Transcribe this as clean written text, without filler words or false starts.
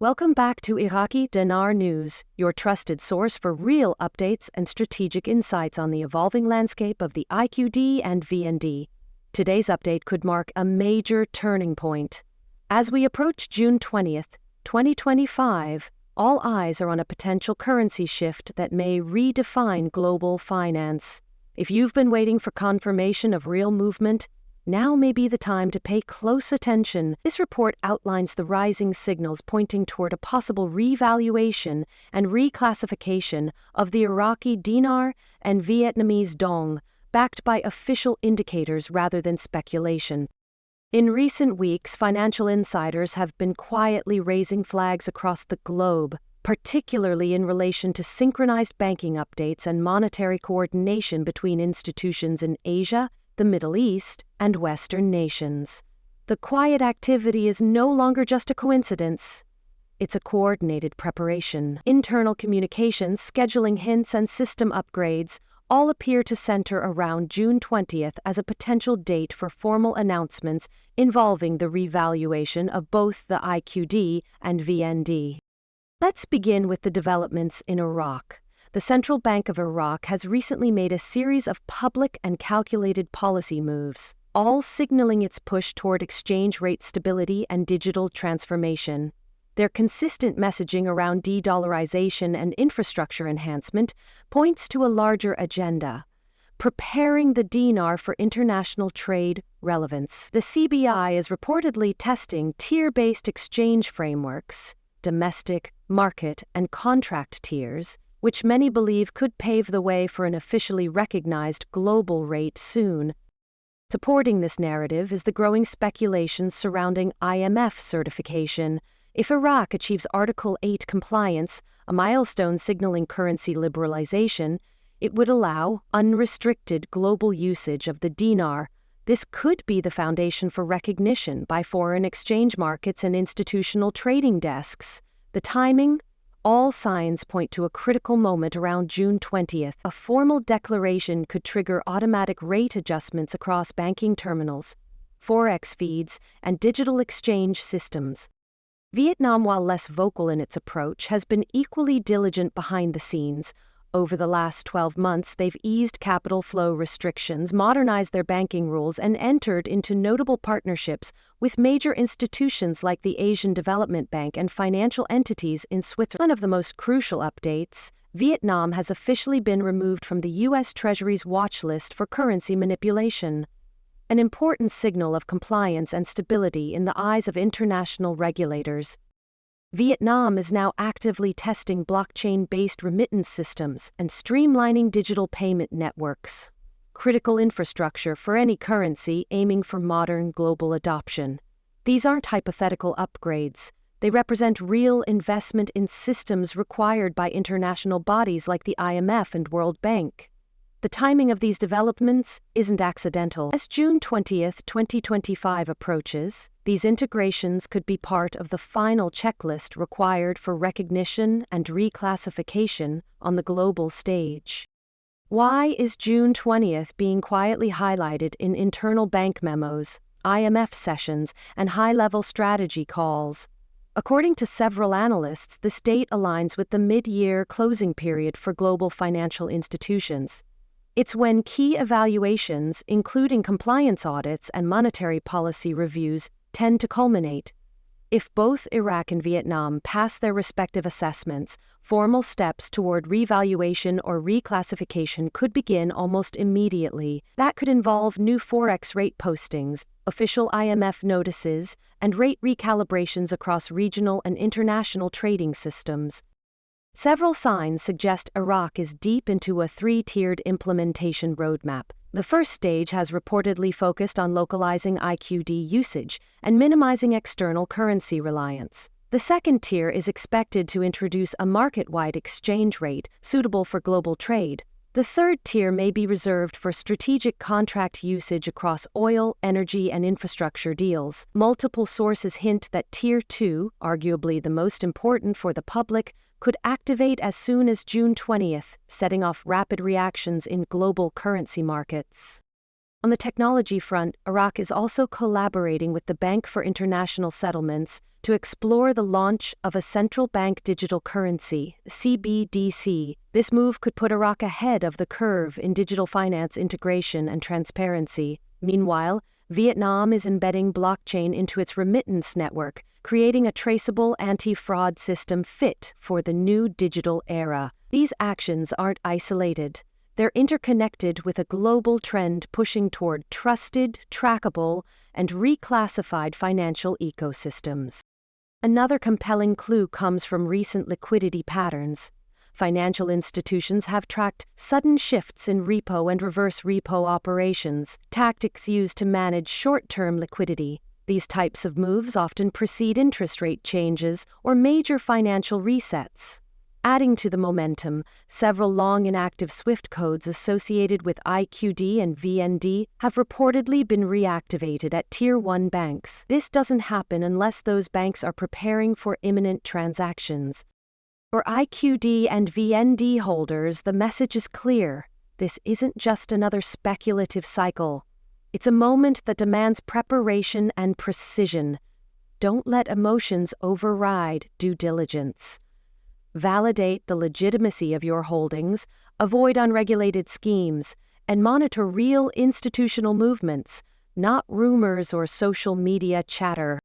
Welcome back to Iraqi Dinar News, your trusted source for real updates and strategic insights on the evolving landscape of the IQD and VND. Today's update could mark a major turning point. As we approach June 20th, 2025, all eyes are on a potential currency shift that may redefine global finance. If you've been waiting for confirmation of real movement, now may be the time to pay close attention. This report outlines the rising signals pointing toward a possible revaluation and reclassification of the Iraqi dinar and Vietnamese dong, backed by official indicators rather than speculation. In recent weeks, financial insiders have been quietly raising flags across the globe, particularly in relation to synchronized banking updates and monetary coordination between institutions in Asia, the Middle East, and Western nations. The quiet activity is no longer just a coincidence. It's a coordinated preparation. Internal communications, scheduling hints, and system upgrades all appear to center around June 20th as a potential date for formal announcements involving the revaluation of both the IQD and VND. Let's begin with the developments in Iraq. The Central Bank of Iraq has recently made a series of public and calculated policy moves, all signaling its push toward exchange rate stability and digital transformation. Their consistent messaging around de-dollarization and infrastructure enhancement points to a larger agenda, preparing the dinar for international trade relevance. The CBI is reportedly testing tier-based exchange frameworks, domestic, market, and contract tiers, which many believe could pave the way for an officially recognized global rate soon. Supporting this narrative is the growing speculation surrounding IMF certification. If Iraq achieves Article 8 compliance, a milestone signaling currency liberalization, it would allow unrestricted global usage of the dinar. This could be the foundation for recognition by foreign exchange markets and institutional trading desks. The timing? All signs point to a critical moment around June 20th. A formal declaration could trigger automatic rate adjustments across banking terminals, forex feeds, and digital exchange systems. Vietnam, while less vocal in its approach, has been equally diligent behind the scenes. Over the last 12 months, they've eased capital flow restrictions, modernized their banking rules, and entered into notable partnerships with major institutions like the Asian Development Bank and financial entities in Switzerland. One of the most crucial updates, Vietnam has officially been removed from the U.S. Treasury's watch list for currency manipulation, an important signal of compliance and stability in the eyes of international regulators. Vietnam is now actively testing blockchain-based remittance systems and streamlining digital payment networks, critical infrastructure for any currency aiming for modern global adoption. These aren't hypothetical upgrades. They represent real investment in systems required by international bodies like the IMF and World Bank. The timing of these developments isn't accidental. As June 20th, 2025 approaches, these integrations could be part of the final checklist required for recognition and reclassification on the global stage. Why is June 20th being quietly highlighted in internal bank memos, IMF sessions, and high-level strategy calls? According to several analysts, this date aligns with the mid-year closing period for global financial institutions. It's when key evaluations, including compliance audits and monetary policy reviews, tend to culminate. If both Iraq and Vietnam pass their respective assessments, formal steps toward revaluation or reclassification could begin almost immediately. That could involve new forex rate postings, official IMF notices, and rate recalibrations across regional and international trading systems. Several signs suggest Iraq is deep into a three-tiered implementation roadmap. The first stage has reportedly focused on localizing IQD usage and minimizing external currency reliance. The second tier is expected to introduce a market-wide exchange rate suitable for global trade. The third tier may be reserved for strategic contract usage across oil, energy, and infrastructure deals. Multiple sources hint that Tier 2, arguably the most important for the public, could activate as soon as June 20th, setting off rapid reactions in global currency markets. On the technology front, Iraq is also collaborating with the Bank for International Settlements to explore the launch of a central bank digital currency, CBDC. This move could put Iraq ahead of the curve in digital finance integration and transparency. Meanwhile, Vietnam is embedding blockchain into its remittance network, creating a traceable anti-fraud system fit for the new digital era. These actions aren't isolated. They're interconnected with a global trend pushing toward trusted, trackable, and reclassified financial ecosystems. Another compelling clue comes from recent liquidity patterns. Financial institutions have tracked sudden shifts in repo and reverse repo operations, tactics used to manage short-term liquidity. These types of moves often precede interest rate changes or major financial resets. Adding to the momentum, several long inactive SWIFT codes associated with IQD and VND have reportedly been reactivated at Tier 1 banks. This doesn't happen unless those banks are preparing for imminent transactions. For IQD and VND holders, the message is clear. This isn't just another speculative cycle. It's a moment that demands preparation and precision. Don't let emotions override due diligence. Validate the legitimacy of your holdings, avoid unregulated schemes, and monitor real institutional movements, not rumors or social media chatter.